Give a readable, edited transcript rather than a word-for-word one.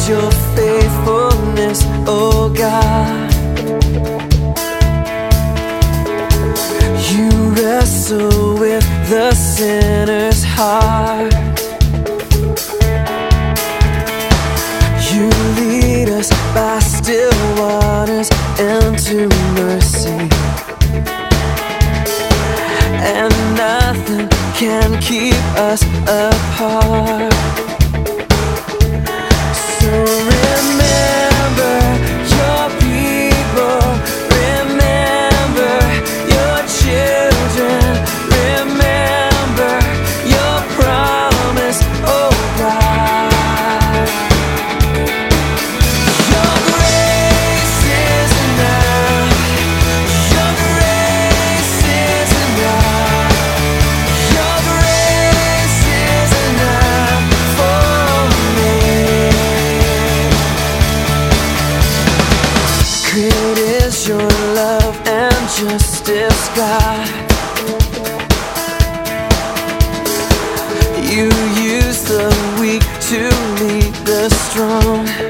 your faithfulness, oh God. You wrestle with the sinner's heart. You lead us by still waters into mercy, and nothing can keep us apart. So remember your people, remember your children, remember your promise, oh God. Your grace is enough. Your grace is enough. Your grace is enough for me. Great is your love and justice, God. You use the weak to lead the strong.